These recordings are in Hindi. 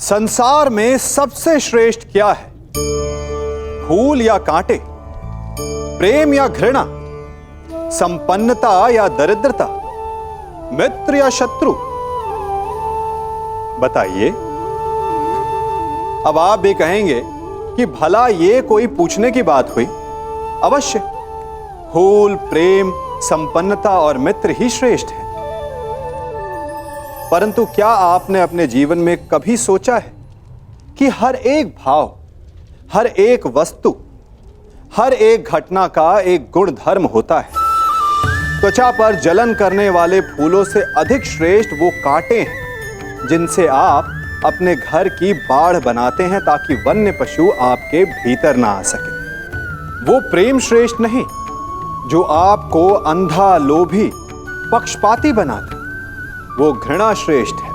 संसार में सबसे श्रेष्ठ क्या है? फूल या कांटे, प्रेम या घृणा, संपन्नता या दरिद्रता, मित्र या शत्रु? बताइए। अब आप भी कहेंगे कि भला ये कोई पूछने की बात हुई? अवश्य, फूल, प्रेम, संपन्नता और मित्र ही श्रेष्ठ है। परंतु क्या आपने अपने जीवन में कभी सोचा है कि हर एक भाव, हर एक वस्तु, हर एक घटना का एक गुण धर्म होता है? त्वचा पर जलन करने वाले फूलों से अधिक श्रेष्ठ वो कांटे हैं जिनसे आप अपने घर की बाढ़ बनाते हैं ताकि वन्य पशु आपके भीतर ना आ सके। वो प्रेम श्रेष्ठ नहीं जो आपको अंधा, लोभी, पक्षपाती बनाते। वो घृणा श्रेष्ठ है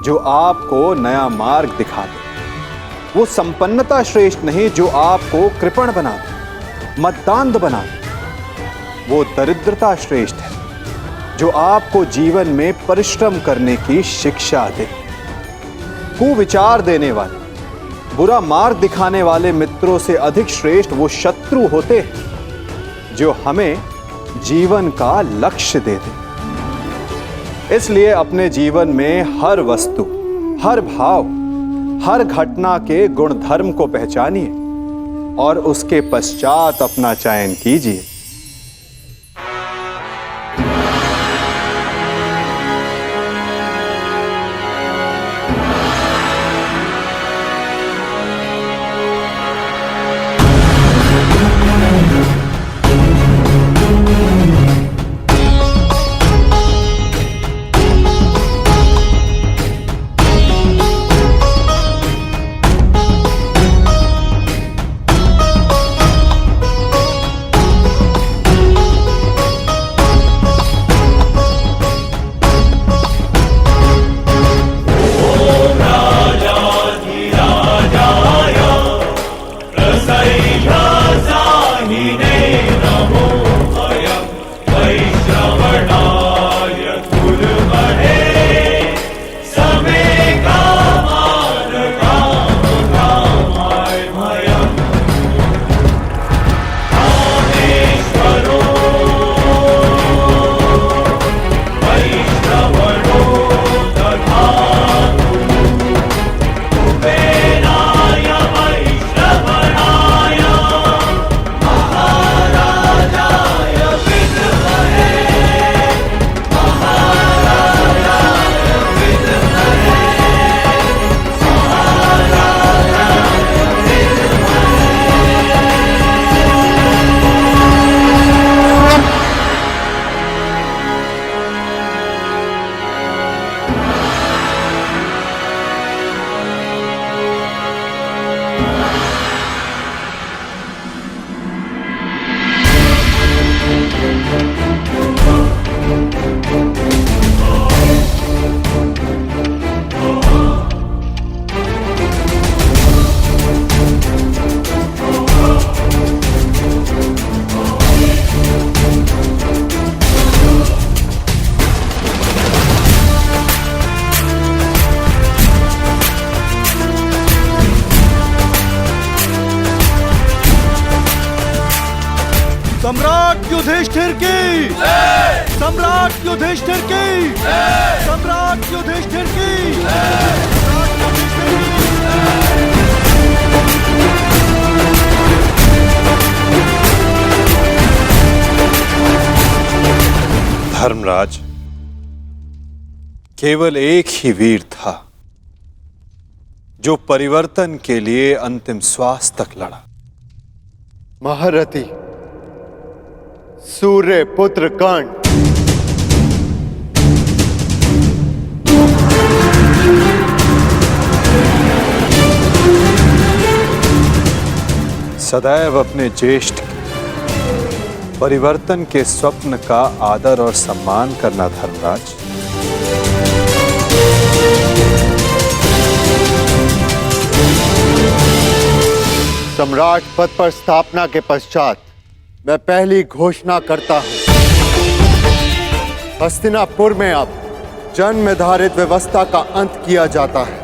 जो आपको नया मार्ग दिखा दे। वो संपन्नता श्रेष्ठ नहीं जो आपको कृपण बना दे, मद्दांध बना दे। वो दरिद्रता श्रेष्ठ है जो आपको जीवन में परिश्रम करने की शिक्षा दे। कुविचार देने वाले, बुरा मार्ग दिखाने वाले मित्रों से अधिक श्रेष्ठ वो शत्रु होते हैं जो हमें जीवन का लक्ष्य दे दे। इसलिए अपने जीवन में हर वस्तु, हर भाव, हर घटना के गुण धर्म को पहचानिए और उसके पश्चात अपना चयन कीजिए। सम्राट युधिष्ठिर की, सम्राट युधिष्ठिर की, सम्राट युधिष्ठिर की, धर्मराज, केवल एक ही वीर था जो परिवर्तन के लिए अंतिम श्वास तक लड़ा। महारथी सूर्य पुत्र कर्ण। सदैव अपने ज्येष्ठ परिवर्तन के स्वप्न का आदर और सम्मान करना धर्मराज। सम्राट पद पर स्थापना के पश्चात मैं पहली घोषणा करता हूं, हस्तिनापुर में अब जन्म निर्धारित व्यवस्था का अंत किया जाता है।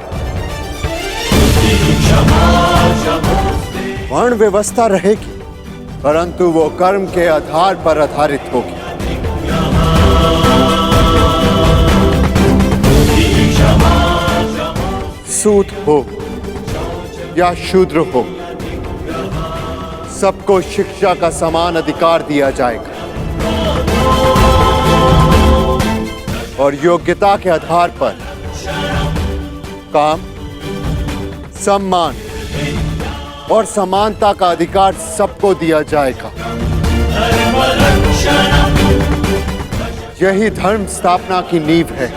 वर्ण व्यवस्था रहेगी, परंतु वो कर्म के आधार पर आधारित होगी। सूत हो या शूद्र हो, सबको शिक्षा का समान अधिकार दिया जाएगा और योग्यता के आधार पर काम, सम्मान और समानता का अधिकार सबको दिया जाएगा। यही धर्म स्थापना की नींव है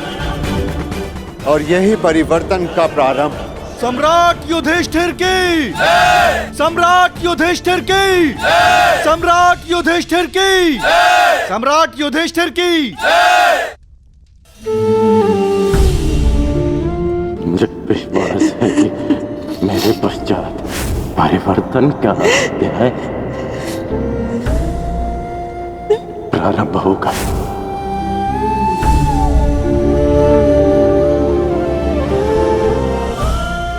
और यही परिवर्तन का प्रारंभ। सम्राट युधिष्ठिर की, सम्राट युधिष्ठिर की, सम्राट युधिष्ठिर की, सम्राट युधिष्ठिर की। मुझे विश्वास है कि मेरे पश्चात परिवर्तन का अध्याय प्रारंभ होगा।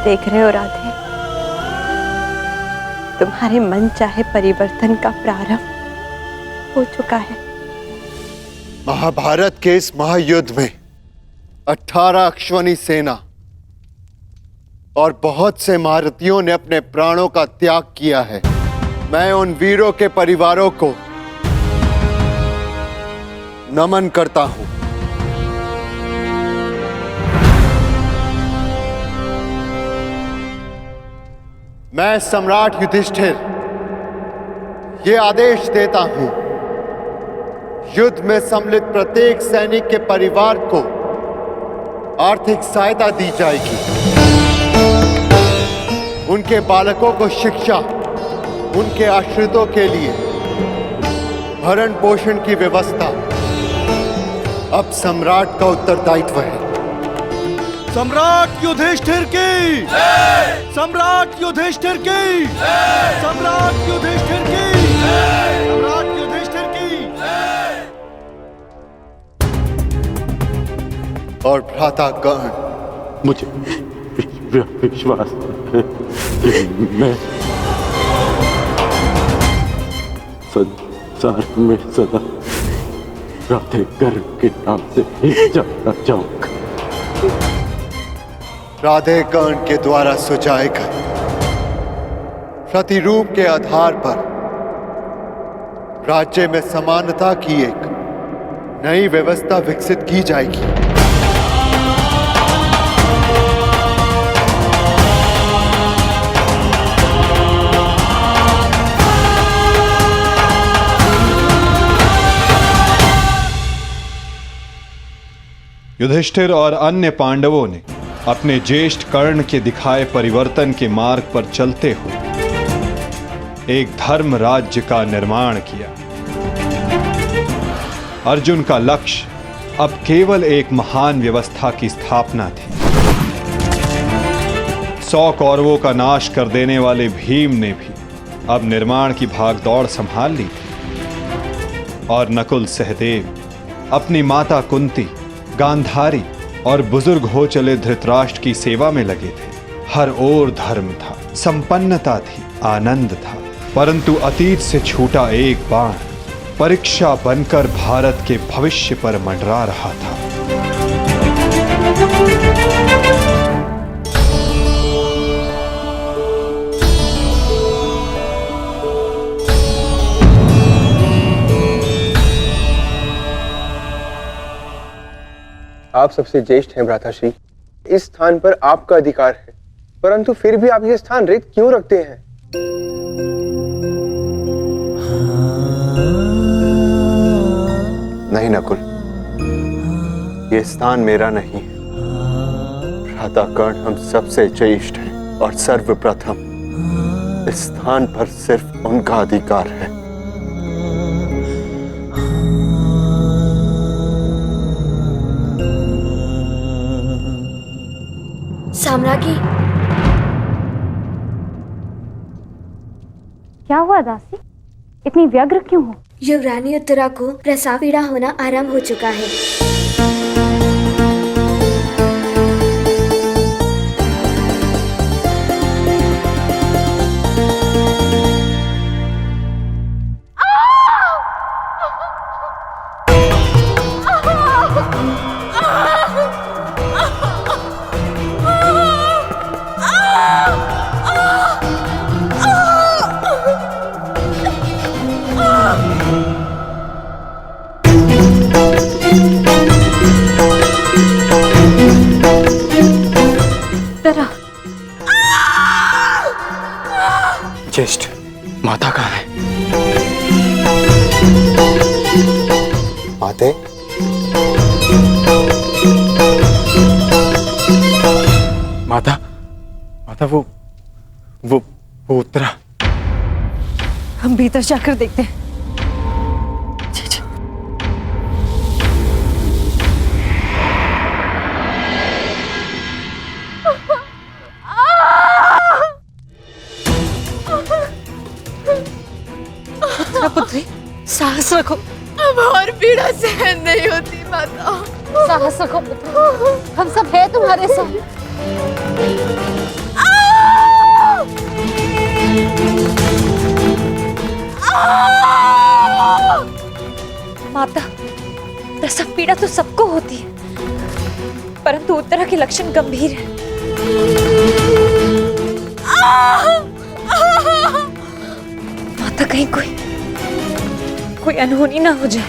देख रहे हो राधे, तुम्हारे मन चाहे परिवर्तन का प्रारंभ हो चुका है। महाभारत के इस महायुद्ध में 18 अश्वनी सेना और बहुत से महारथियों ने अपने प्राणों का त्याग किया है। मैं उन वीरों के परिवारों को नमन करता हूं। मैं सम्राट युधिष्ठिर ये आदेश देता हूं, युद्ध में सम्मिलित प्रत्येक सैनिक के परिवार को आर्थिक सहायता दी जाएगी। उनके बालकों को शिक्षा, उनके आश्रितों के लिए भरण पोषण की व्यवस्था अब सम्राट का उत्तरदायित्व है। सम्राट युधिष्ठिर की, सम्राट युधिष्ठिर की, सम्राट युधिष्ठिर की, सम्राट युधिष्ठिर की। और भ्राता कर्ण, मुझे विश्वास है कि मैं संसार में सदा राधे कर्ण के नाम से ही जाना चाहूंगा। राधे कर्ण के द्वारा सुझाए गए प्रतिरूप के आधार पर राज्य में समानता की एक नई व्यवस्था विकसित की जाएगी। युधिष्ठिर और अन्य पांडवों ने अपने ज्येष्ठ कर्ण के दिखाए परिवर्तन के मार्ग पर चलते हुए एक धर्म राज्य का निर्माण किया। अर्जुन का लक्ष्य अब केवल एक महान व्यवस्था की स्थापना थी। 100 कौरवों का नाश कर देने वाले भीम ने भी अब निर्माण की भागदौड़ संभाल ली थी और नकुल सहदेव अपनी माता कुंती, गांधारी और बुजुर्ग हो चले धृतराष्ट्र की सेवा में लगे थे। हर ओर धर्म था, संपन्नता थी, आनंद था, परंतु अतीत से छूटा एक बाण परीक्षा बनकर भारत के भविष्य पर मंडरा रहा था। आप सबसे ज्येष्ठ हैं भ्राताश्री, इस स्थान पर आपका अधिकार है, परंतु फिर भी आप यह स्थान रिक्त क्यों रखते हैं? नहीं नकुल, ये स्थान मेरा नहीं। भ्राता कर्ण हम सबसे ज्येष्ठ हैं और सर्वप्रथम इस स्थान पर सिर्फ उनका अधिकार है। साम्राज्ञी, क्या हुआ दासी? इतनी व्यग्र क्यों हो? युवरानी उत्तरा को प्रसव पीड़ा होना आरंभ हो चुका है। ज्येष्ठ, माता कहाँ है? माते, माता, माता वो उत्तरा। हम भीतर जाकर देखते हैं। पुत्री, साहस रखो। अब और पीड़ा सहन नहीं होती माता। साहस रखो पुत्र, हम सब हैं तुम्हारे साथ। माता, प्रसव पीड़ा तो सबको होती है, परंतु उत्तरा के लक्षण गंभीर हैं। माता, कहीं कोई अनहोनी ना हो जाए।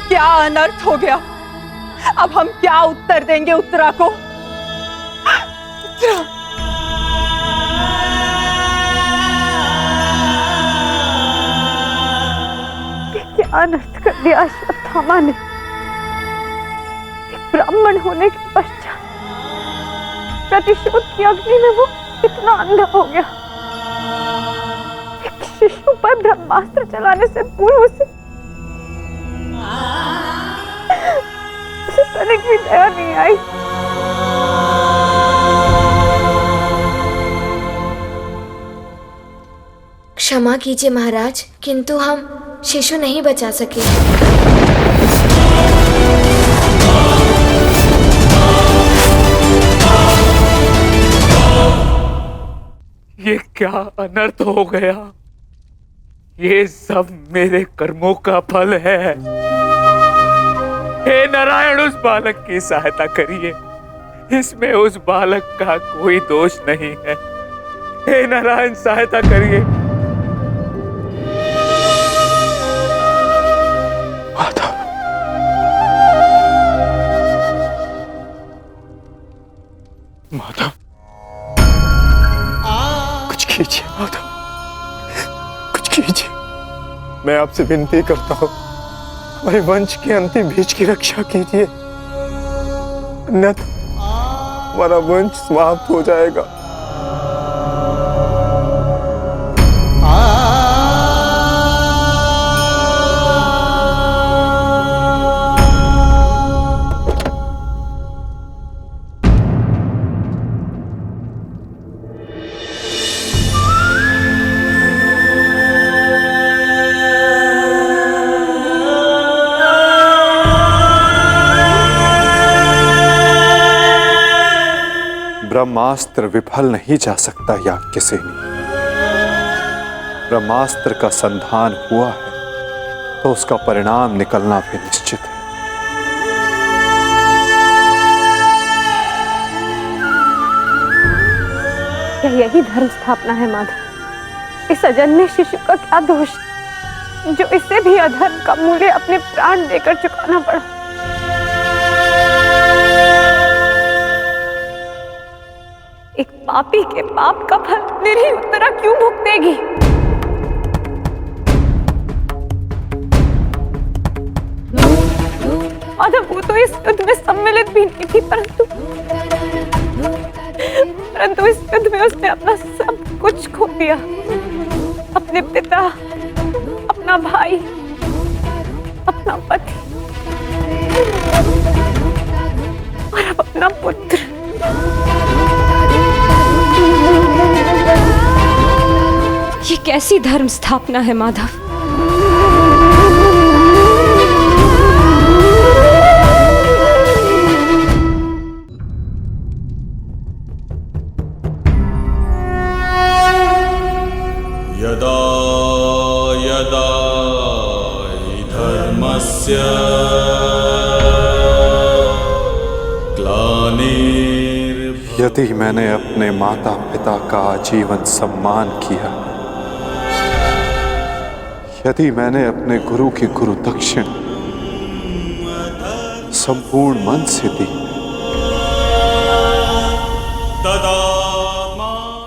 क्या अनर्थ हो गया? अब हम क्या उत्तर देंगे उत्तरा को? उत्तरा, क्या अनर्थ कर दिया अश्वत्थामा ने? एक ब्राह्मण होने के पश्चात प्रतिशोध की अग्नि में वो इतना अंधा हो गया। एक शिशु पर ब्रह्मास्त्र चलाने से पूर्व उसे तनिक भी दया नहीं आई। क्षमा कीजिए महाराज, किंतु हम शिशु नहीं बचा सके। ये क्या अनर्थ हो गया? ये सब मेरे कर्मों का फल है। हे नारायण, उस बालक की सहायता करिए। इसमें उस बालक का कोई दोष नहीं है। हे नारायण, सहायता करिए। माधव, माधव, कुछ कीजिए माधव, कुछ कीजिए। मैं आपसे विनती करता हूं, हमारे वंश के अंतिम बीज की रक्षा कीजिए, अन्यथा हमारा वंश समाप्त हो जाएगा। ब्रह्मास्त्र विफल नहीं जा सकता याज्ञसेनी। ब्रह्मास्त्र का संधान हुआ है तो उसका परिणाम निकलना भी निश्चित है। क्या यही धर्म स्थापना है माधव? इस अजन्मे शिशु का क्या दोष जो इससे भी अधर्म का मूल्य अपने प्राण देकर चुकाना पड़ा? एक पापी के पाप का फल निरीह उत्तरा क्यों भुगतेगी? माधव, वो तो इस युद्ध में सम्मिलित भी नहीं थी, परंतु इस युद्ध में उसने अपना सब कुछ खो दिया। अपने पिता, अपना भाई, अपना पति और अब अपना पुत्र। ये कैसी धर्म स्थापना है माधव? धर्मस्य ग्लानिर्भवति। यदि मैंने अपने माता पिता का आजीवन सम्मान किया, यदि मैंने अपने गुरु की गुरु दक्षिणा संपूर्ण मन से दी,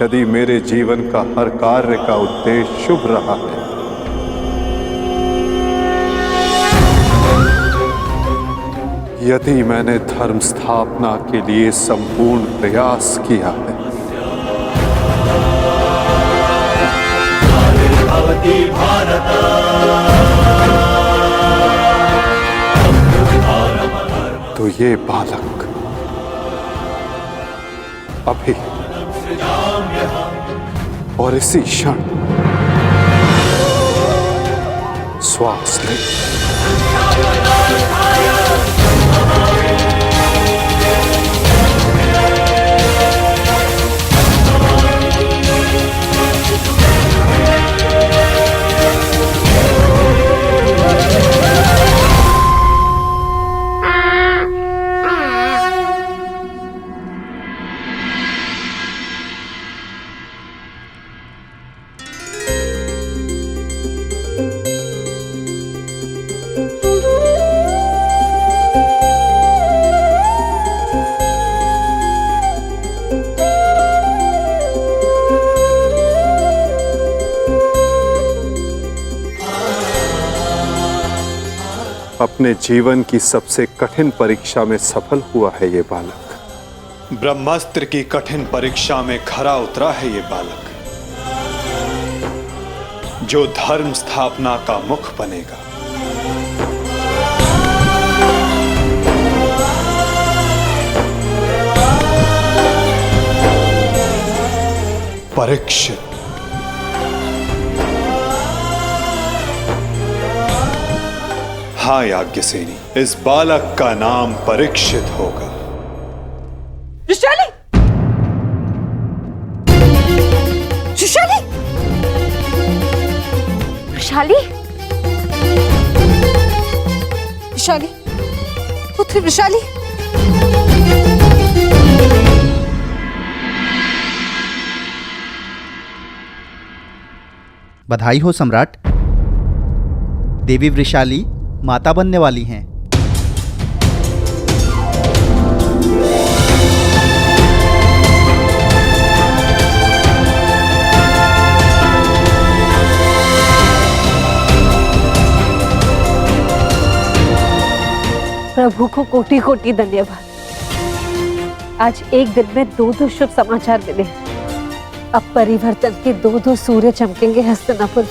यदि मेरे जीवन का हर कार्य का उद्देश्य शुभ रहा है, यदि मैंने धर्म स्थापना के लिए संपूर्ण प्रयास किया है, तो ये बालक अभी और इसी क्षण श्वास ले। अपने जीवन की सबसे कठिन परीक्षा में सफल हुआ है ये बालक। ब्रह्मास्त्र की कठिन परीक्षा में खरा उतरा है ये बालक, जो धर्म स्थापना का मुख बनेगा। परीक्षित। हाँ याज्ञसेनी, इस बालक का नाम परीक्षित होगा। विशाली! विशाली! विशाली! विशाली, पुत्री विशाली। बधाई हो सम्राट। देवी वृषाली माता बनने वाली हैं। प्रभु को कोटि कोटि धन्यवाद। आज एक दिन में दो शुभ समाचार मिले। अब परिवर्तन के दो सूर्य चमकेंगे हस्तिनापुर।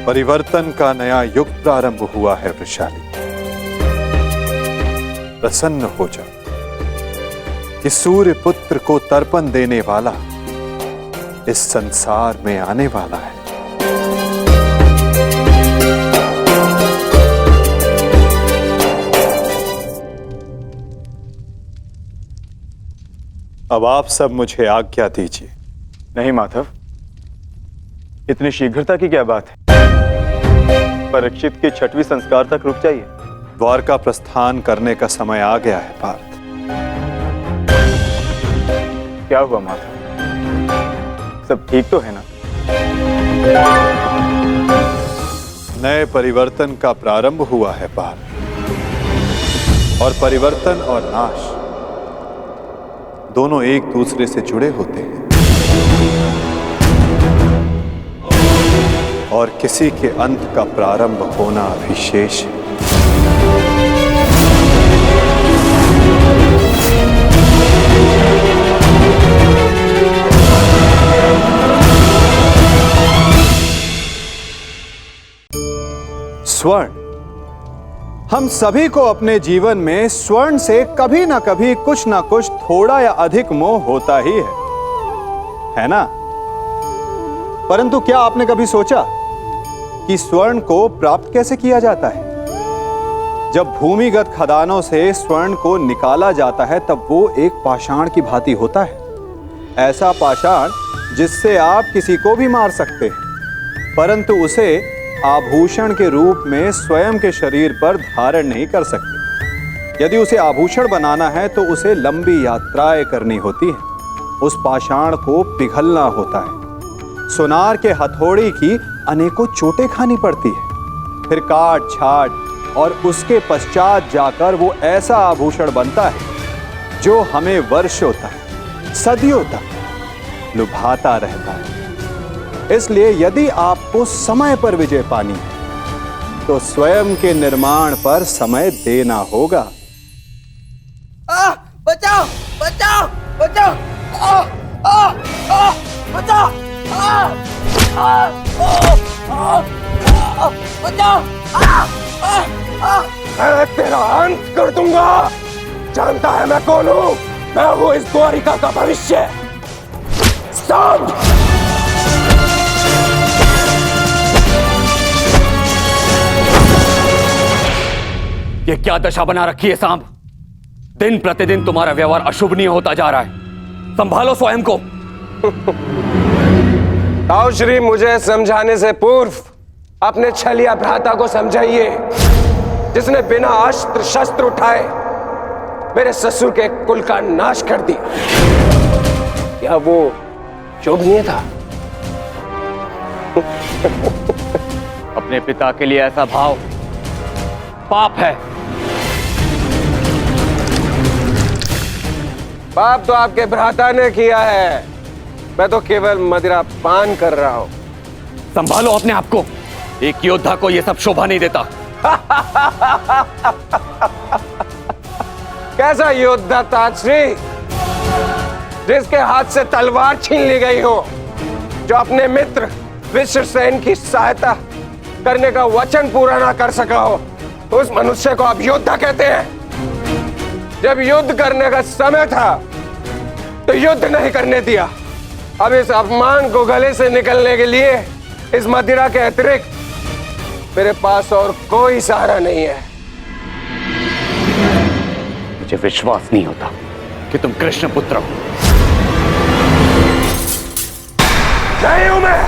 परिवर्तन का नया युग प्रारंभ हुआ है वृषाली। प्रसन्न हो जा कि सूर्य पुत्र को तर्पण देने वाला इस संसार में आने वाला है। अब आप सब मुझे आज्ञा दीजिए। नहीं माधव, इतनी शीघ्रता की क्या बात है? परीक्षित के 6वें संस्कार तक रुक जाइए। द्वारका प्रस्थान करने का समय आ गया है पार्थ। क्या हुआ माधव, सब ठीक तो है ना? नए परिवर्तन का प्रारंभ हुआ है पार्थ, और परिवर्तन और नाश दोनों एक दूसरे से जुड़े होते हैं, और किसी के अंत का प्रारंभ होना भी शेष है। स्वर्ण। हम सभी को अपने जीवन में स्वर्ण से कभी ना कभी कुछ ना कुछ थोड़ा या अधिक मोह होता ही है। है ना? परंतु क्या आपने कभी सोचा कि स्वर्ण को प्राप्त कैसे किया जाता है? जब भूमिगत खदानों से स्वर्ण को निकाला जाता है तब वो एक पाषाण की भांति होता है। ऐसा पाषाण जिससे आप किसी को भी मार सकते हैं, परंतु उसे आभूषण के रूप में स्वयं के शरीर पर धारण नहीं कर सकते। यदि उसे आभूषण बनाना है तो उसे लंबी यात्राएं करनी होती है, उस पाषाण को पिघलना होता है, सुनार के हथौड़ी की अनेकों चोटें खानी पड़ती है, फिर काट छाट और उसके पश्चात जाकर वो ऐसा आभूषण बनता है जो हमें वर्षों तक, सदियों तक लुभाता रहता है। इसलिए यदि आपको समय पर विजय पानी है तो स्वयं के निर्माण पर समय देना होगा। बचाओ बचाओ बचाओ बचाओ बचाओ। मैं तेरा अंत कर दूंगा। जानता है मैं कौन हूं? मैं हूं इस द्वारिका का भविष्य। सांब! ये क्या दशा बना रखी है सांब? दिन प्रतिदिन तुम्हारा व्यवहार अशुभनीय होता जा रहा है। संभालो स्वयं को। आओ श्री, मुझे समझाने से पूर्व अपने छलिया भ्राता को समझाइए, जिसने बिना अस्त्र शस्त्र उठाए मेरे ससुर के कुल का नाश कर दिया। क्या वो शोभनीय था? अपने पिता के लिए ऐसा भाव पाप है। पाप तो आपके भ्राता ने किया है, मैं तो केवल मदिरा पान कर रहा हूं। संभालो अपने आप को। एक योद्धा को यह सब शोभा नहीं देता। कैसा योद्धा ताजश्री, जिसके हाथ से तलवार छीन ली गई हो, जो अपने मित्र विश्वसेन की सहायता करने का वचन पूरा ना कर सका हो, उस मनुष्य को आप योद्धा कहते हैं? जब युद्ध करने का समय था तो युद्ध नहीं करने दिया। अब इस अपमान को गले से निकलने के लिए इस मदिरा के अतिरिक्त मेरे पास और कोई सहारा नहीं है। मुझे विश्वास नहीं होता कि तुम कृष्ण पुत्र हो। नहीं हूं मैं,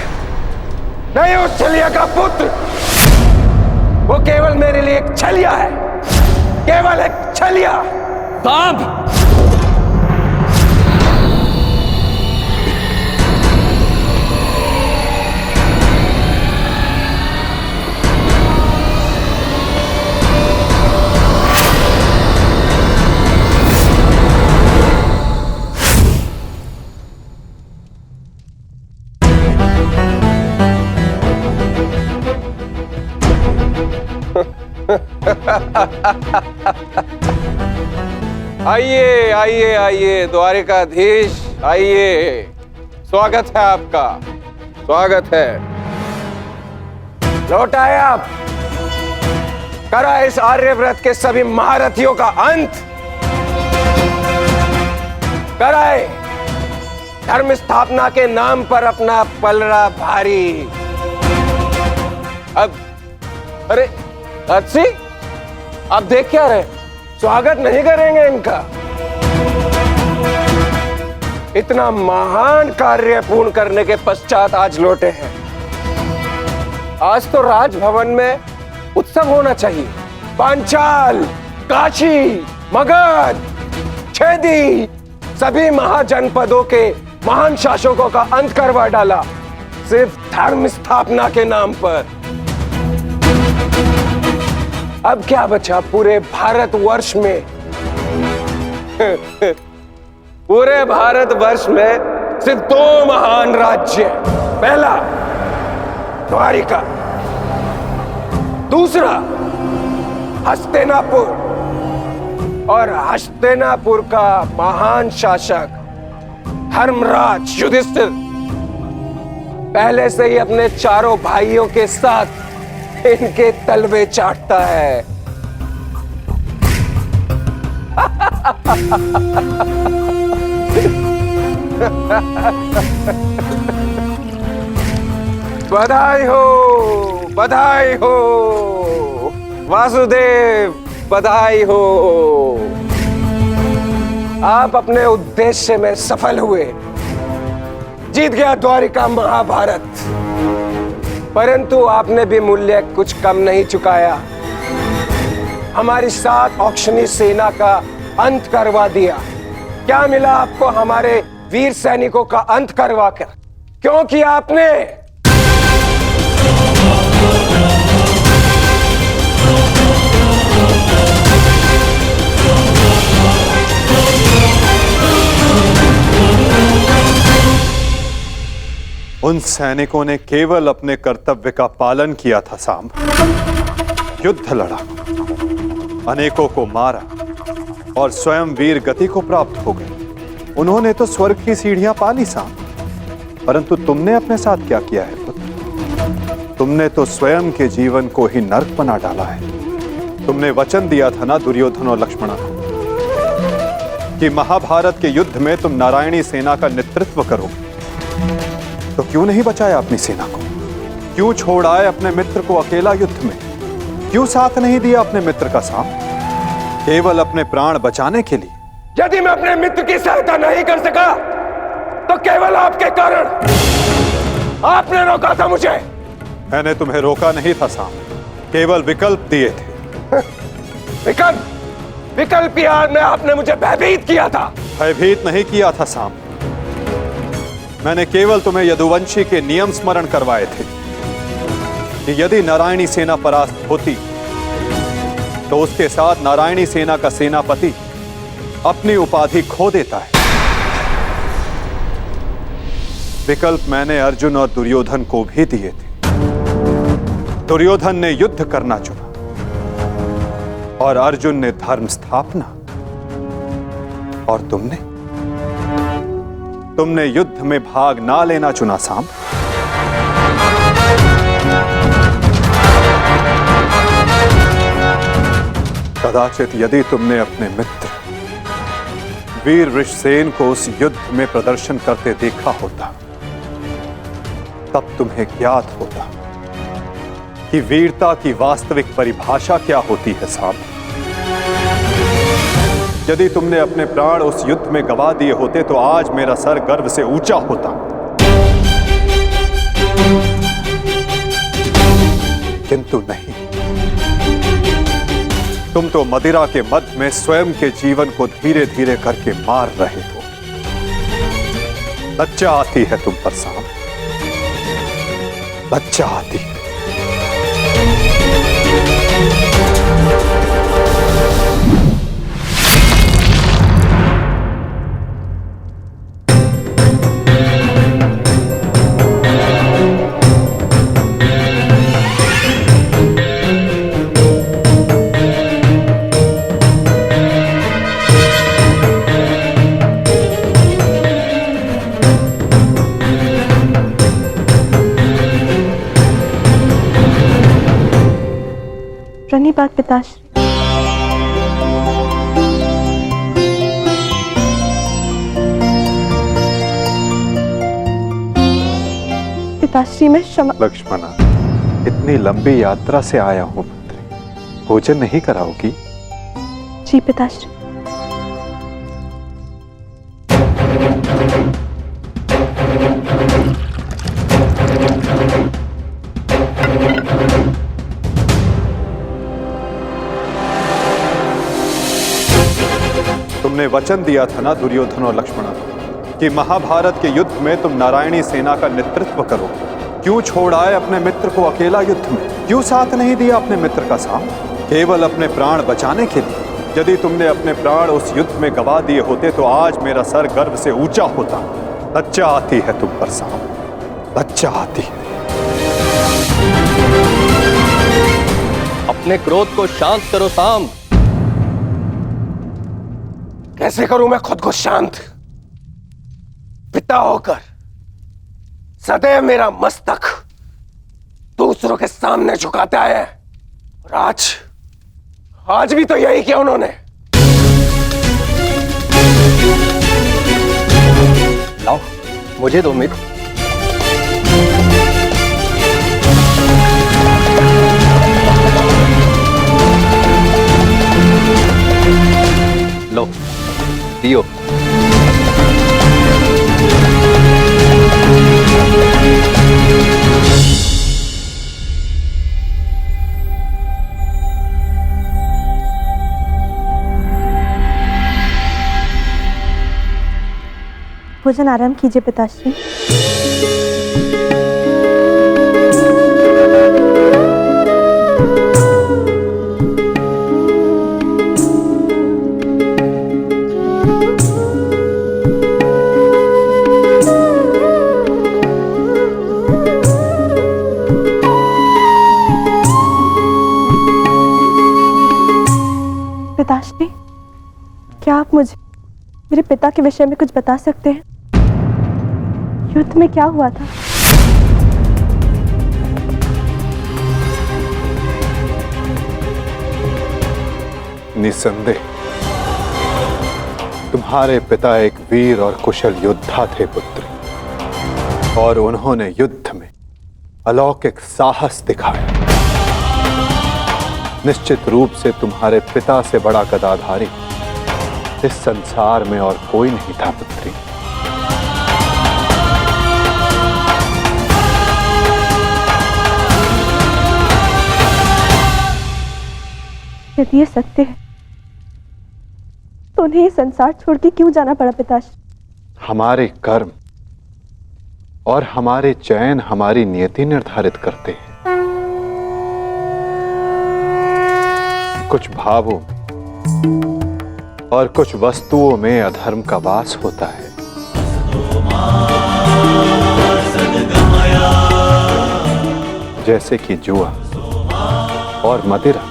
नहीं उस छलिया का पुत्र। वो केवल मेरे लिए एक छलिया है, केवल एक छलिया। सांब! आइए आइए आइए द्वारिकाधीश, आइए। स्वागत है आपका, स्वागत है। लौट आए आप। करा इस आर्यव्रत के सभी महारथियों का अंत। कराए धर्म स्थापना के नाम पर अपना पलड़ा भारी। अब अरे अच्छी, आप देख क्या रहे? स्वागत नहीं करेंगे इनका? इतना महान कार्य पूर्ण करने के पश्चात आज लौटे हैं। आज तो राजभवन में उत्सव होना चाहिए। पांचाल, काशी, मगध, छेदी, सभी महाजनपदों के महान शासकों का अंत करवा डाला, सिर्फ धर्म स्थापना के नाम पर। अब क्या बचा पूरे भारतवर्ष में? पूरे भारतवर्ष में सिर्फ दो महान राज्य। पहला द्वारिका, दूसरा हस्तिनापुर। और हस्तिनापुर का महान शासक धर्मराज युधिष्ठिर पहले से ही अपने चारों भाइयों के साथ इनके तलवे चाटता है। बधाई हो, बधाई हो वासुदेव, बधाई हो। आप अपने उद्देश्य में सफल हुए, जीत गया द्वारिका महाभारत। परंतु आपने भी मूल्य कुछ कम नहीं चुकाया, हमारी 7 औक्षणी सेना का अंत करवा दिया। क्या मिला आपको हमारे वीर सैनिकों का अंत करवाकर? क्योंकि आपने उन सैनिकों ने केवल अपने कर्तव्य का पालन किया था सांब। युद्ध लड़ा, अनेकों को मारा और स्वयं वीर गति को प्राप्त हो गए। उन्होंने तो स्वर्ग की सीढ़ियां पाली सांब, परंतु तुमने अपने साथ क्या किया है पुत्र? तुमने तो स्वयं के जीवन को ही नर्क बना डाला है। तुमने वचन दिया था ना दुर्योधन और लक्ष्मण को कि महाभारत के युद्ध में तुम नारायणी सेना का नेतृत्व करोगे। तो क्यों नहीं बचाया अपनी सेना को? क्यों छोड़ आए अपने मित्र को अकेला युद्ध में? क्यों साथ नहीं दिया अपने मित्र का सांब, केवल अपने प्राण बचाने के लिए? यदि मैं अपने मित्र की सहायता नहीं कर सका तो केवल आपके कारण। आपने रोका था मुझे। मैंने तुम्हें रोका नहीं था सांब, केवल विकल्प दिए थे। विकल्प? विकल्प यार में आपने मुझे भयभीत किया था। भयभीत नहीं किया था सांब, मैंने केवल तुम्हें यदुवंशी के नियम स्मरण करवाए थे कि यदि नारायणी सेना परास्त होती तो उसके साथ नारायणी सेना का सेनापति अपनी उपाधि खो देता है। विकल्प मैंने अर्जुन और दुर्योधन को भी दिए थे। दुर्योधन ने युद्ध करना चुना और अर्जुन ने धर्म स्थापना। और तुमने युद्ध में भाग ना लेना चुना सांब। कदाचित यदि तुमने अपने मित्र वीर वृषसेन को उस युद्ध में प्रदर्शन करते देखा होता, तब तुम्हें ज्ञात होता कि वीरता की वास्तविक परिभाषा क्या होती है सांब। यदि तुमने अपने प्राण उस युद्ध में गवा दिए होते तो आज मेरा सर गर्व से ऊंचा होता। किंतु नहीं, तुम तो मदिरा के मद में स्वयं के जीवन को धीरे धीरे करके मार रहे हो। लज्जा आती है तुम पर सांब, लज्जा आती है। प्रणिपात पिताश्री। पिताश्री मैं क्षमा। लक्ष्मणा, इतनी लंबी यात्रा से आया हूं पुत्री, भोजन नहीं कराओगी? जी पिताश्री। तुमने वचन दिया था ना दुर्योधन और लक्ष्मण को कि महाभारत के युद्ध में तुम नारायणी सेना का नेतृत्व करो। क्यों छोड़ आए अपने मित्र को अकेला युद्ध में? क्यों साथ नहीं दिया अपने मित्र का सांब, केवल अपने प्राण बचाने के लिए? यदि तुमने अपने प्राण उस युद्ध में गवा दिए होते तो आज मेरा सर गर्व से ऊंचा होता। लज्जा आती है तुम पर सांब, लज्जा आती है। अपने क्रोध को शांत करो सांब। कैसे करूं मैं खुद को शांत? पिता होकर सदैव मेरा मस्तक दूसरों के सामने झुकाता है, और आज भी तो यही किया उन्होंने। लाओ, मुझे दो मित्र। लो, पियो। भोजन आराम कीजिए पिताश्री। पिताश्री, क्या आप मुझे मेरे पिता के विषय में कुछ बता सकते हैं? युद्ध में क्या हुआ था? निसंदेह तुम्हारे पिता एक वीर और कुशल योद्धा थे पुत्री, और उन्होंने युद्ध में अलौकिक साहस दिखाया। निश्चित रूप से तुम्हारे पिता से बड़ा गदाधारी इस संसार में और कोई नहीं था पुत्री। यदि ये सत्य है तो उन्हें ये संसार छोड़ के क्यों जाना पड़ा पिताश्री? हमारे कर्म और हमारे चयन हमारी नियति निर्धारित करते हैं। कुछ भावों और कुछ वस्तुओं में अधर्म का वास होता है। जैसे कि जुआ और मदिरा,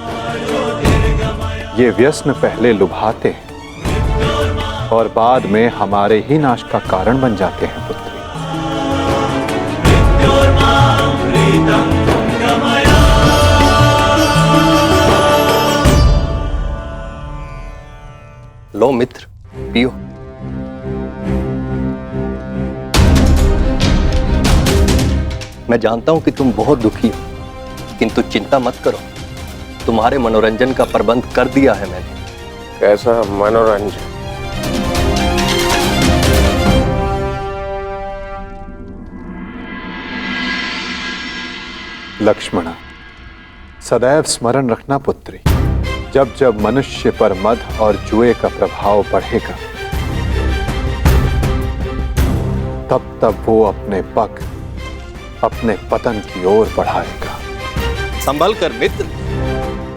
ये व्यसन पहले लुभाते हैं और बाद में हमारे ही नाश का कारण बन जाते हैं पुत्री। लो मित्र, पियो। मैं जानता हूं कि तुम बहुत दुखी हो, किंतु चिंता मत करो, तुम्हारे मनोरंजन का प्रबंध कर दिया है मैंने। कैसा मनोरंजन? लक्ष्मणा, सदैव स्मरण रखना पुत्री, जब जब मनुष्य पर मद और जुए का प्रभाव बढ़ेगा, तब तब वो अपने पग अपने पतन की ओर बढ़ाएगा। संभल कर मित्र,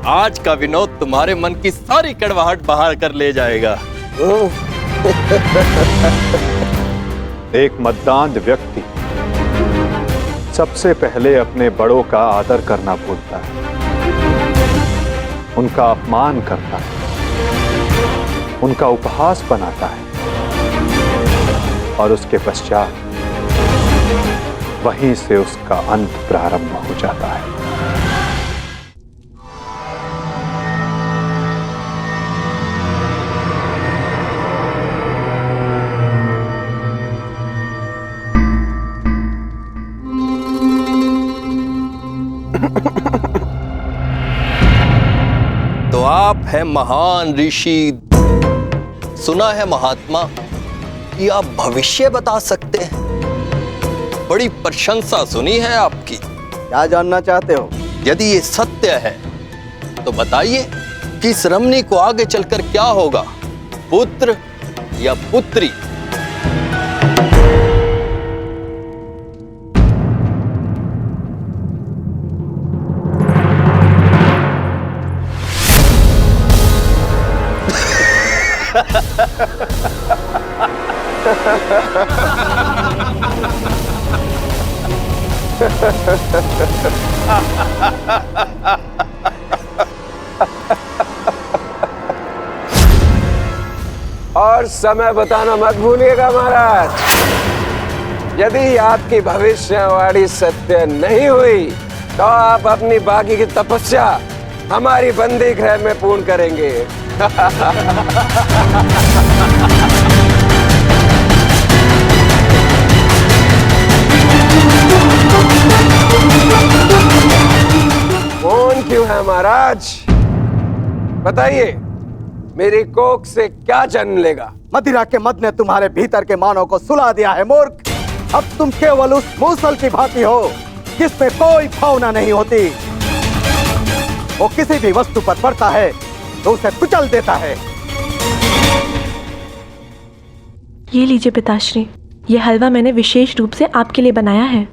आज का विनोद तुम्हारे मन की सारी कड़वाहट बाहर कर ले जाएगा। एक मद्दांध व्यक्ति सबसे पहले अपने बड़ों का आदर करना भूलता है, उनका अपमान करता है, उनका उपहास बनाता है, और उसके पश्चात वहीं से उसका अंत प्रारंभ हो जाता है। तो आप हैं महान ऋषि, सुना है महात्मा कि आप भविष्य बता सकते हैं। बड़ी प्रशंसा सुनी है आपकी। क्या जानना चाहते हो? यदि ये सत्य है तो बताइए कि इस रमणी को आगे चलकर क्या होगा, पुत्र या पुत्री? और समय बताना मत भूलिएगा महाराज। यदि आपकी भविष्यवाणी सत्य नहीं हुई तो आप अपनी बाकी की तपस्या हमारी बंदी गृह में पूर्ण करेंगे। महाराज, बताइए मेरी कोख से क्या जन्म लेगा? मदिरा के मद ने तुम्हारे भीतर के मानव को सुला दिया है मूर्ख। अब तुम केवल उस मूसल की भांति हो जिसमें कोई भावना नहीं होती। वो किसी भी वस्तु पर पड़ता है तो उसे कुचल देता है। ये लीजिए पिताश्री, ये हलवा मैंने विशेष रूप से आपके लिए बनाया है।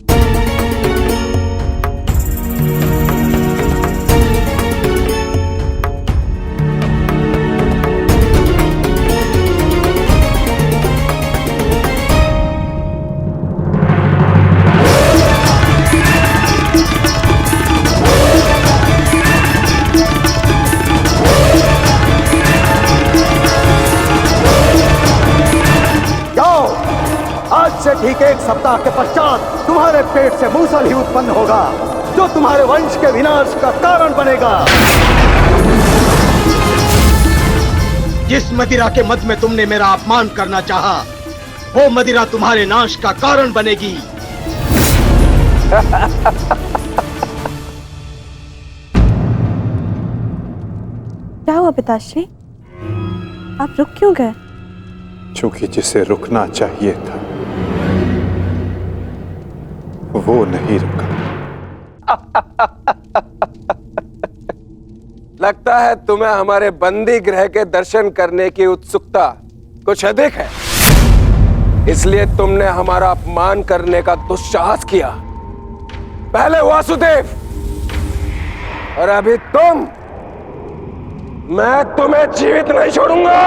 ठीक एक सप्ताह के पश्चात तुम्हारे पेट से मूसल ही उत्पन्न होगा जो तुम्हारे वंश के विनाश का कारण बनेगा। जिस मदिरा के मद में तुमने मेरा अपमान करना चाहा, वो मदिरा तुम्हारे नाश का कारण बनेगी। क्या हुआ पिताश्री, आप रुक क्यों गए? क्योंकि जिसे रुकना चाहिए था वो नहीं रुका। लगता है तुम्हें हमारे बंदी गृह के दर्शन करने की उत्सुकता कुछ अधिक है, इसलिए तुमने हमारा अपमान करने का दुस्साहस किया। पहले वासुदेव और अभी तुम। मैं तुम्हें जीवित नहीं छोड़ूंगा।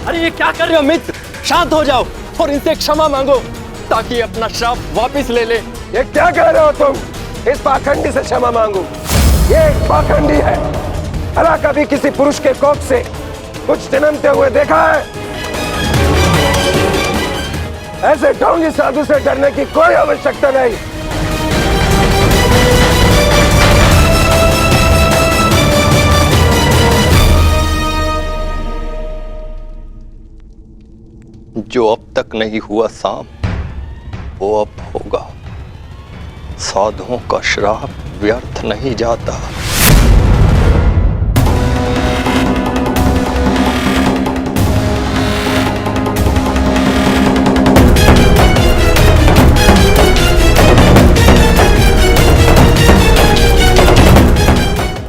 अरे ये क्या कर रहे हो मित्र? शांत हो जाओ और इनसे क्षमा मांगो ताकि अपना श्राप वापस ले ले। ये क्या कह रहे हो तुम? इस पाखंडी से क्षमा मांगू? ये एक पाखंडी है। भला कभी किसी पुरुष के कोख से कुछ जन्मते हुए देखा है? ऐसे ढोंगी साधु से डरने की कोई आवश्यकता नहीं। जो अब तक नहीं हुआ साम, वो अब होगा। साधुओं का श्राप व्यर्थ नहीं जाता।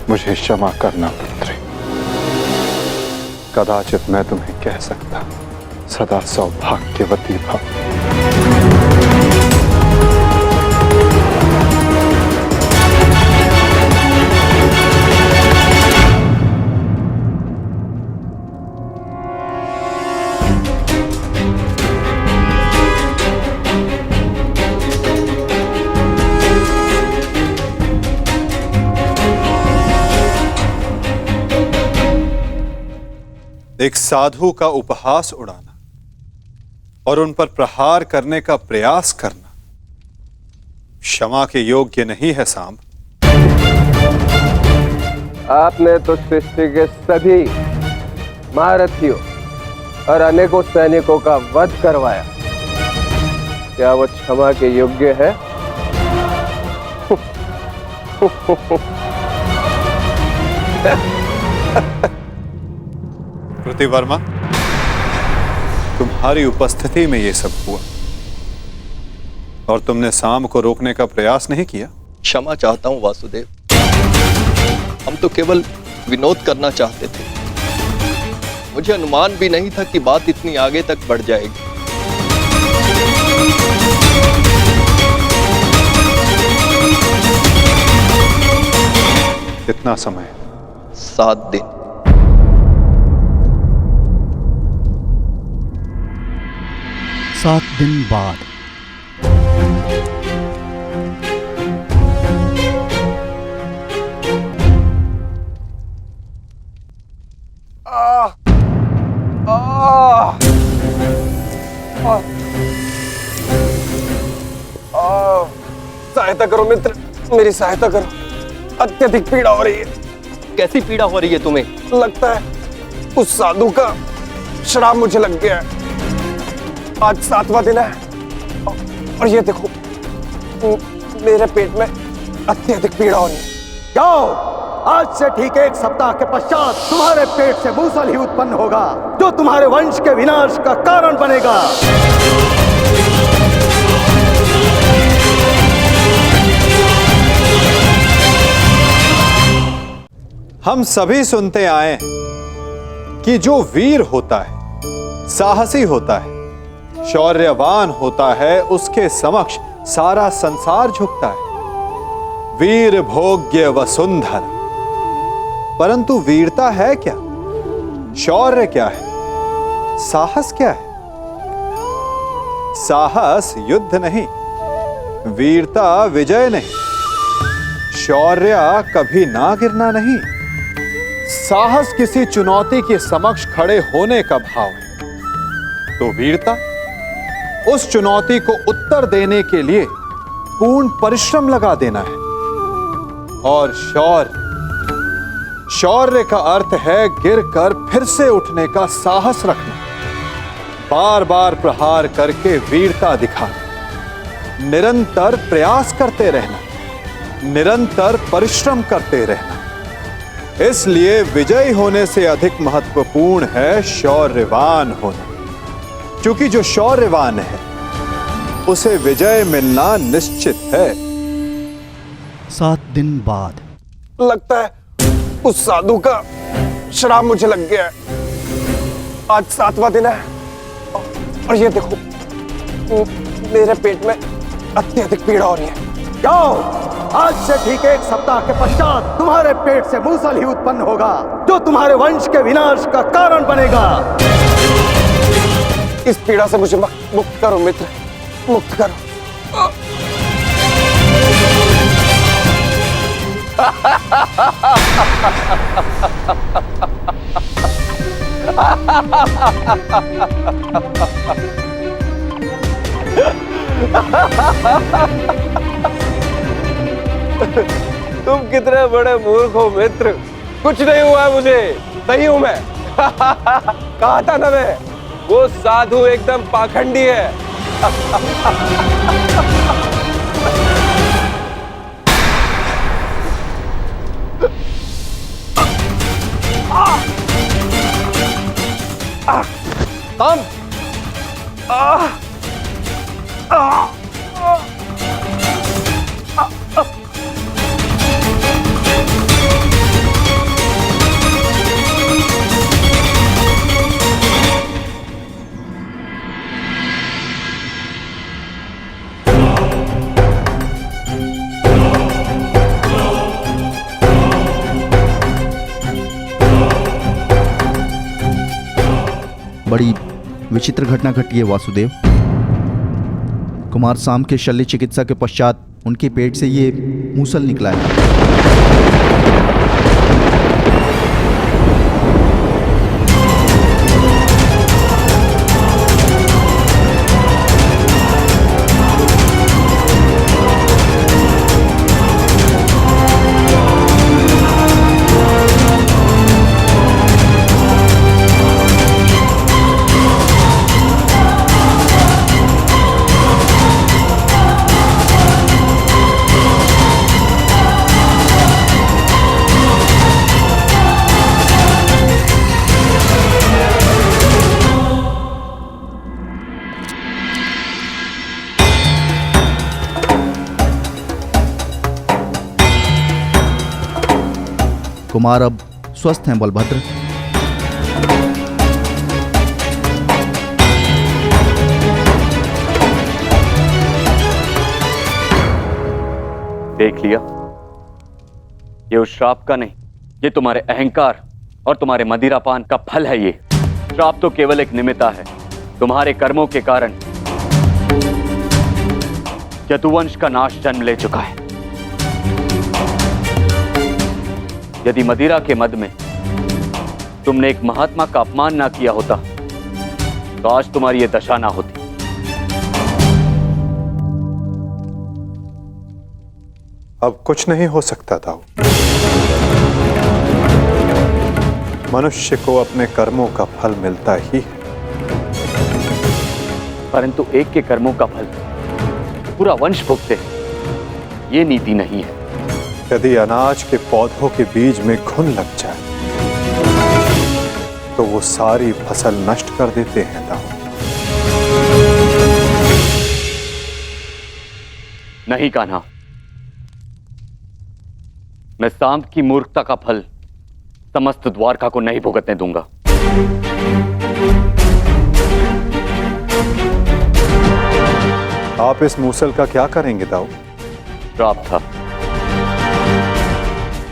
मुझे क्षमा करना पुत्री। कदाचित मैं तुम्हें कह सकता सदा सौभाग्यवती भव। एक साधु का उपहास उड़ाना और उन पर प्रहार करने का प्रयास करना क्षमा के योग्य नहीं है सांब। आपने तो सृष्टि के सभी महारथियों और अनेकों सैनिकों का वध करवाया। क्या वो क्षमा के योग्य है? प्रतिवर्मा, तुम्हारी उपस्थिति में यह सब हुआ और तुमने साम को रोकने का प्रयास नहीं किया। क्षमा चाहता हूं वासुदेव, हम तो केवल विनोद करना चाहते थे। मुझे अनुमान भी नहीं था कि बात इतनी आगे तक बढ़ जाएगी। कितना समय? 7 दिन। सात दिन बाद सहायता करो मित्र, मेरी सहायता करो। अत्यधिक पीड़ा हो रही है। कैसी पीड़ा हो रही है तुम्हें? लगता है उस साधु का श्राप मुझे लग गया है। आज 7वां दिन है और ये देखो मेरे पेट में अत्यधिक पीड़ा हो रही है। जाओ, आज से ठीक 1 सप्ताह के पश्चात तुम्हारे पेट से मूसल ही उत्पन्न होगा, जो तुम्हारे वंश के विनाश का कारण बनेगा। हम सभी सुनते आए हैं कि जो वीर होता है, साहसी होता है, शौर्यवान होता है, उसके समक्ष सारा संसार झुकता है। वीर भोग्य वसुंधर। परंतु वीरता है क्या? शौर्य क्या है? साहस क्या है? साहस युद्ध नहीं, वीरता विजय नहीं, शौर्य कभी ना गिरना नहीं। साहस किसी चुनौती के समक्ष खड़े होने का भाव है, तो वीरता उस चुनौती को उत्तर देने के लिए पूर्ण परिश्रम लगा देना है। और शौर्य का अर्थ है गिरकर फिर से उठने का साहस रखना, बार बार प्रहार करके वीरता दिखाना, निरंतर प्रयास करते रहना, निरंतर परिश्रम करते रहना। इसलिए विजयी होने से अधिक महत्वपूर्ण है शौर्यवान होना, क्योंकि जो शौर्यवान है उसे विजय मिलना निश्चित है। 7 दिन बाद लगता है उस साधु का श्राप मुझे लग गया है। आज 7वां दिन है और ये देखो मेरे पेट में अत्यधिक पीड़ा हो रही है। जाओ, आज से ठीक 1 सप्ताह के पश्चात तुम्हारे पेट से मूसल ही उत्पन्न होगा, जो तुम्हारे वंश के विनाश का कारण बनेगा। इस पीड़ा से मुझे मुक्त करो मित्र, मुक्त करो। तुम कितने बड़े मूर्ख हो मित्र। कुछ नहीं हुआ मुझे, सही हूं मैं। कहा था ना मैं, वो साधु एकदम पाखंडी है। बड़ी विचित्र घटना घटी है वासुदेव। कुमार साम के शल्य चिकित्सा के पश्चात उनके पेट से ये मूसल निकला है। कुमार अब स्वस्थ हैं बलभद्र। देख लिया, ये उस श्राप का नहीं, ये तुम्हारे अहंकार और तुम्हारे मदिरापान का फल है। ये श्राप तो केवल एक निमित्ता है। तुम्हारे कर्मों के कारण यदुवंश का नाश जन्म ले चुका है। यदि मदिरा के मद में तुमने एक महात्मा का अपमान ना किया होता तो आज तुम्हारी ये दशा ना होती। अब कुछ नहीं हो सकता था। मनुष्य को अपने कर्मों का फल मिलता ही है, परंतु एक के कर्मों का फल पूरा वंश भुगते। ये नीति नहीं है। यदि अनाज के पौधों के बीज में घुन लग जाए तो वो सारी फसल नष्ट कर देते हैं दाऊ। नहीं कान्हा, मैं सांप की मूर्खता का फल समस्त द्वारका को नहीं भुगतने दूंगा। आप इस मूसल का क्या करेंगे दाऊ? श्राप था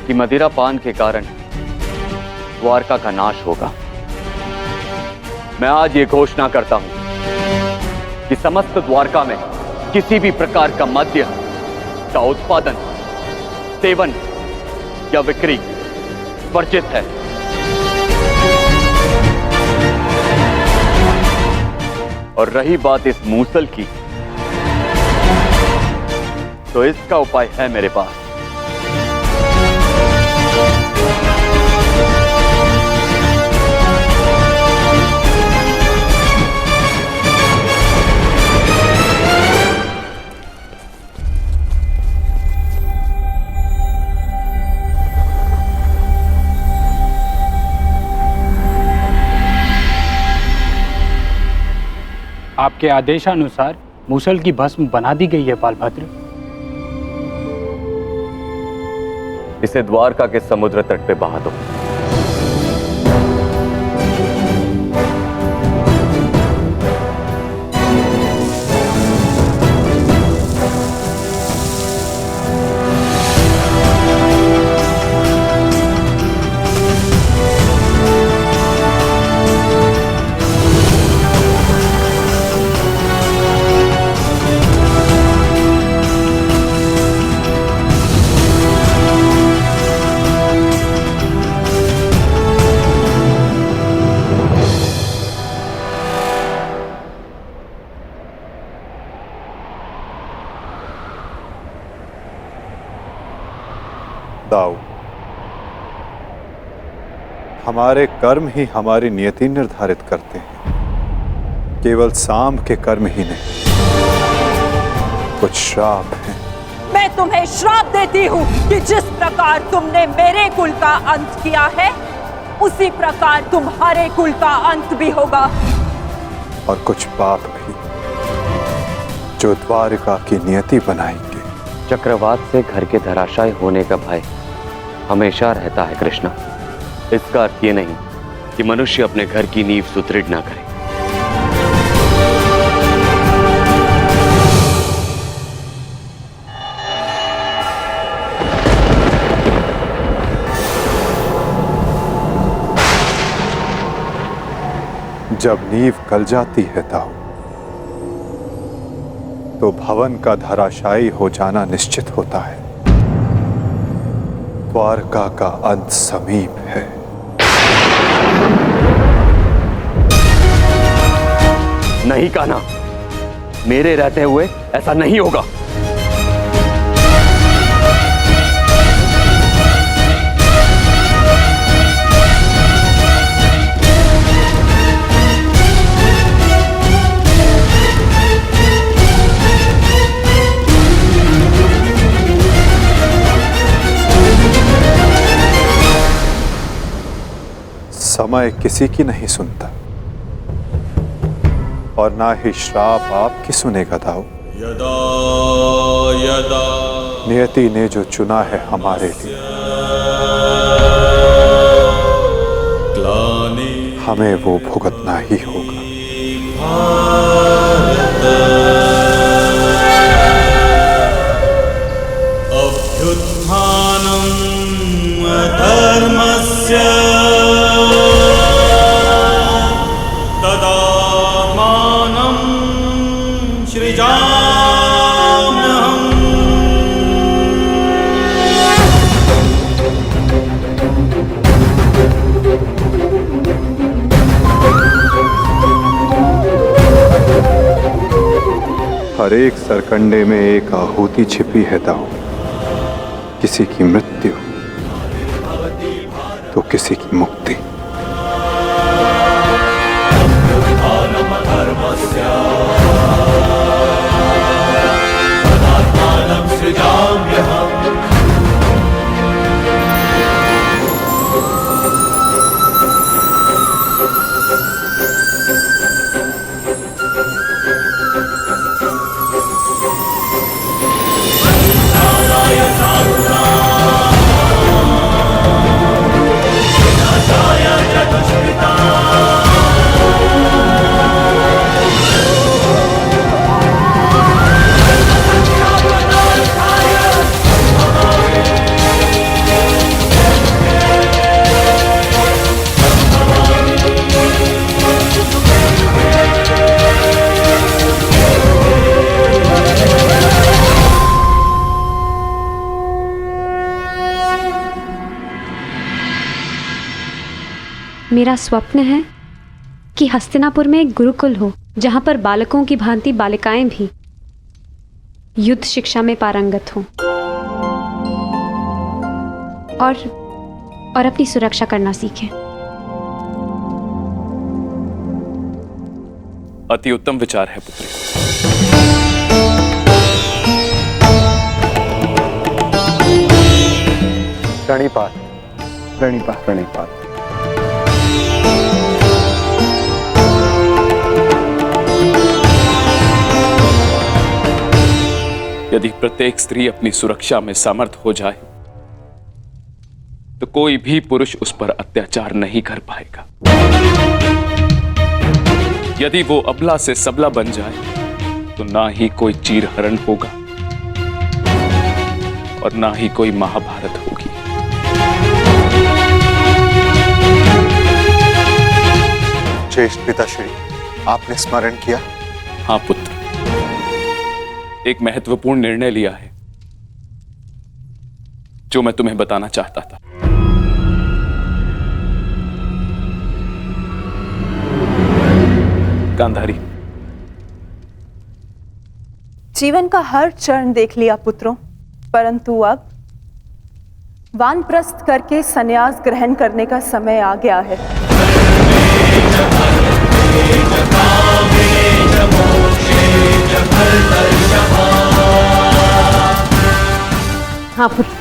कि मदिरा पान के कारण द्वारका का नाश होगा। मैं आज ये घोषणा करता हूं कि समस्त द्वारका में किसी भी प्रकार का मद्य का उत्पादन, सेवन या बिक्री वर्जित है। और रही बात इस मूसल की, तो इसका उपाय है मेरे पास। आपके आदेशानुसार मूसल की भस्म बना दी गई है बालभद्र। इसे द्वारका के समुद्र तट पे बहा दो। दाऊ, हमारे कर्म ही हमारी नियति निर्धारित करते हैं, केवल सांप के कर्म ही नहीं। कुछ श्राप हैं। मैं तुम्हें श्राप देती हूँ कि जिस प्रकार तुमने मेरे कुल का अंत किया है, उसी प्रकार तुम्हारे कुल का अंत भी होगा। और कुछ पाप भी जो द्वारिका की नियति बनाएंगे। चक्रवात से घर के धराशायी होने का भय हमेशा रहता है कृष्णा। इसका अर्थ ये नहीं कि मनुष्य अपने घर की नींव सुदृढ़ ना करे। जब नींव गल जाती है दाऊ, तो भवन का धराशायी हो जाना निश्चित होता है। द्वारका का अंत समीप है। नहीं कान्हा, मेरे रहते हुए ऐसा नहीं होगा। समय किसी की नहीं सुनता और ना ही श्राप आपकी सुनेगा दाऊ। यदा यदा नियति ने जो चुना है हमारे लिए, हमें वो भुगतना ही होगा। अभ्युत्थानम् अधर्मस्य तदात्मानं सृजाम्यहम्। हर एक सरकंडे में एक आहुति छिपी है दाऊ। किसी की मृत्यु तो किसी की मुक्ति। धर्मस्य मेरा स्वप्न है कि हस्तिनापुर में एक गुरुकुल हो जहां पर बालकों की भांति बालिकाएं भी युद्ध शिक्षा में पारंगत हों और अपनी सुरक्षा करना सीखें। अति उत्तम विचार है पुत्री। प्रणिपात प्रणिपात प्रणिपात। यदि प्रत्येक स्त्री अपनी सुरक्षा में समर्थ हो जाए तो कोई भी पुरुष उस पर अत्याचार नहीं कर पाएगा। यदि वो अबला से सबला बन जाए तो ना ही कोई चीरहरण होगा और ना ही कोई महाभारत होगी। ज्येष्ठ पिताश्री, आपने स्मरण किया? हाँ पुत्र, एक महत्वपूर्ण निर्णय लिया है जो मैं तुम्हें बताना चाहता था। गांधारी, जीवन का हर चरण देख लिया पुत्रों, परंतु अब वानप्रस्थ करके संन्यास ग्रहण करने का समय आ गया है। हाँ पुत्र,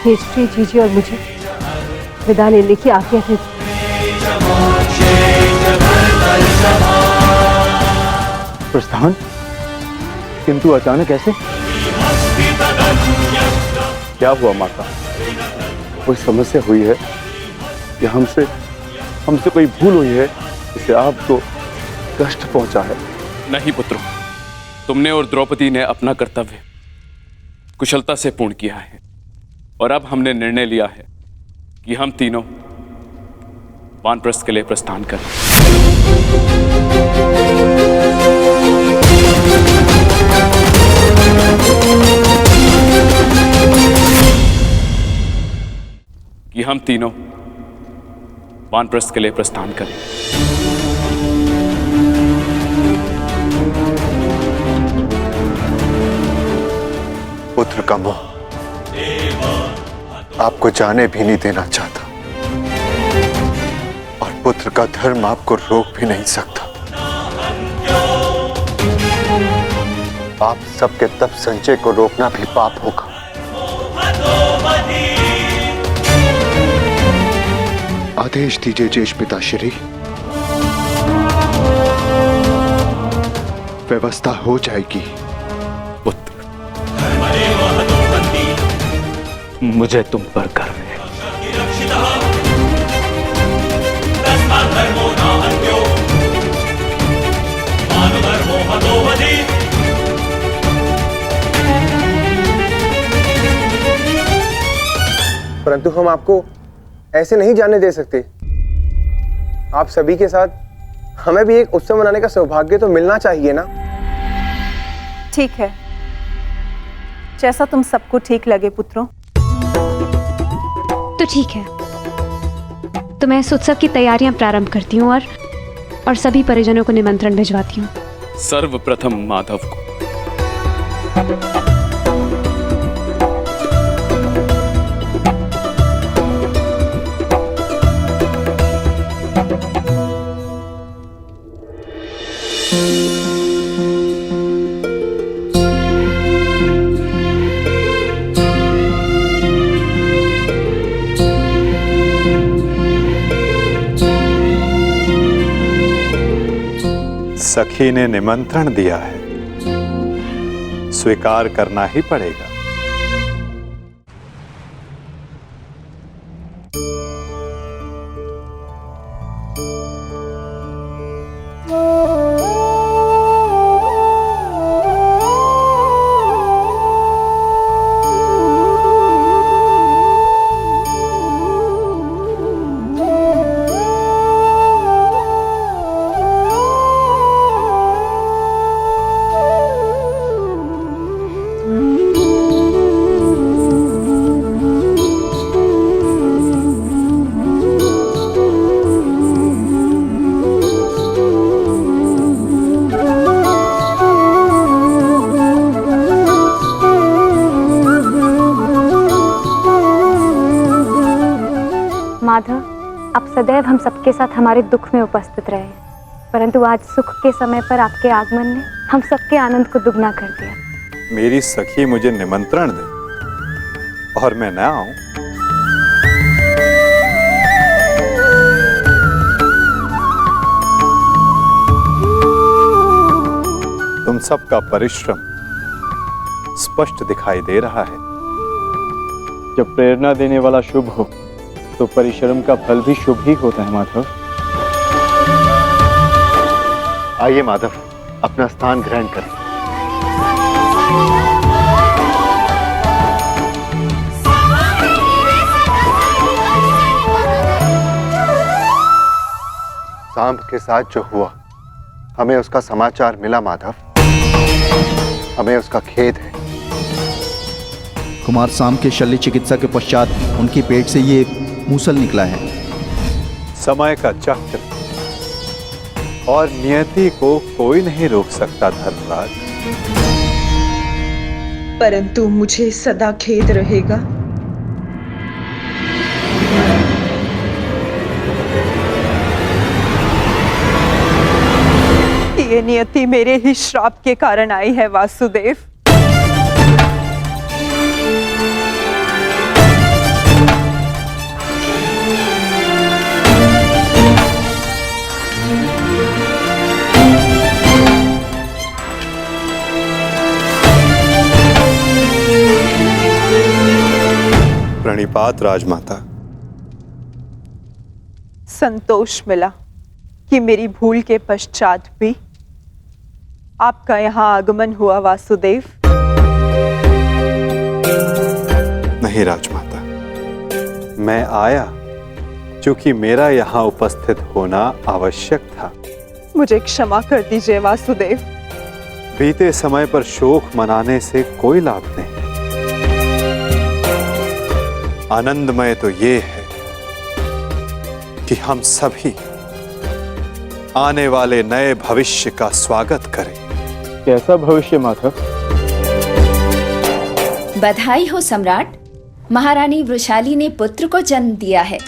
हिस्ट्री जीजी और मुझे विदा लेने की आज्ञा है। प्रस्थान? किंतु अचानक ऐसे? क्या हुआ माता? कोई समस्या हुई है या हमसे कोई भूल हुई है जिससे आपको कष्ट पहुंचा है? नहीं पुत्रों, तुमने और द्रौपदी ने अपना कर्तव्य कुशलता से पूर्ण किया है और अब हमने निर्णय लिया है कि हम तीनों वानप्रस्थ के लिए प्रस्थान करें। कि हम तीनों वानप्रस्थ के लिए प्रस्थान करें। पुत्र का मोह आपको जाने भी नहीं देना चाहता और पुत्र का धर्म आपको रोक भी नहीं सकता। आप सबके तप संचय को रोकना भी पाप होगा। आदेश दीजिए ज्येष्ठ पिताश्री। व्यवस्था हो जाएगी। मुझे तुम पर गर्व है। परंतु हम आपको ऐसे नहीं जाने दे सकते। आप सभी के साथ हमें भी एक उत्सव मनाने का सौभाग्य तो मिलना चाहिए ना। ठीक है, जैसा तुम सबको ठीक लगे पुत्रों। तो ठीक है, तो मैं इस उत्सव की तैयारियां प्रारंभ करती हूँ और सभी परिजनों को निमंत्रण भिजवाती हूँ। सर्वप्रथम माधव को। सखी ने निमंत्रण दिया है, स्वीकार करना ही पड़ेगा। सदैव हम सबके साथ हमारे दुख में उपस्थित रहे, परंतु आज सुख के समय पर आपके आगमन ने हम सबके आनंद को दुगना कर दिया। मेरी सखी मुझे निमंत्रण दे और मैं न आऊं? तुम सबका परिश्रम स्पष्ट दिखाई दे रहा है। जब प्रेरणा देने वाला शुभ हो तो परिश्रम का फल भी शुभ ही होता है माधव। आइए माधव, अपना स्थान ग्रहण करें। सांब के साथ जो हुआ, हमें उसका समाचार मिला माधव। हमें उसका खेद है। कुमार सांब के शल्य चिकित्सा के पश्चात उनके पेट से ये मूसल निकला है। समय का चक्र और नियति को कोई नहीं रोक सकता धर्मराज। परंतु मुझे सदा खेद रहेगा। ये नियति मेरे ही श्राप के कारण आई है वासुदेव। प्रणिपात राजमाता। संतोष मिला कि मेरी भूल के पश्चात भी आपका यहाँ आगमन हुआ वासुदेव। नहीं राजमाता, मैं आया क्योंकि मेरा यहाँ उपस्थित होना आवश्यक था। मुझे क्षमा कर दीजिए वासुदेव। बीते समय पर शोक मनाने से कोई लाभ नहीं। आनंदमय तो ये है कि हम सभी आने वाले नए भविष्य का स्वागत करें। कैसा भविष्य माधव? बधाई हो सम्राट, महारानी वृषाली ने पुत्र को जन्म दिया है।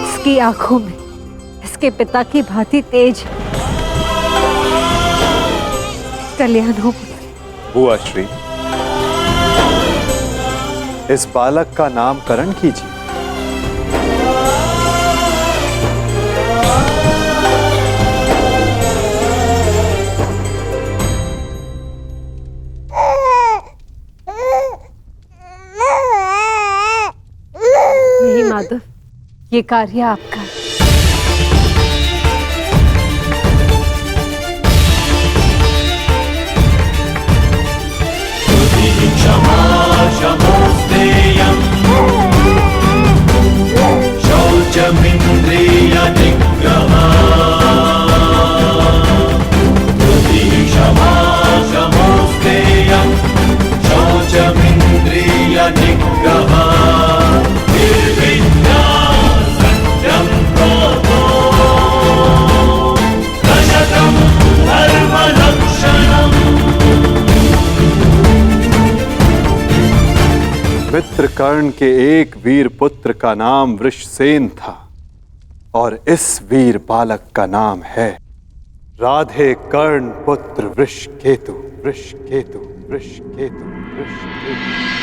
इसकी आंखों में इसके पिता की भांति तेज कल्याण हो। बुआ श्री, इस बालक का नामकरण कीजिए। नहीं माधव, ये कार्य आपका है। शौचमिन्द्रिय निग्रह क्षमा शमोस्तेयं शौचमिन्द्रिय निग्रह निर्विद्या सत्यं प्रोतो दशकं धर्मलक्षणम्। मित्रकर्ण के एक वीर पुत्र का नाम वृषसेन था और इस वीर बालक का नाम है राधे कर्ण पुत्र वृषकेतु। वृषकेतु, वृषकेतु, वृषकेतु।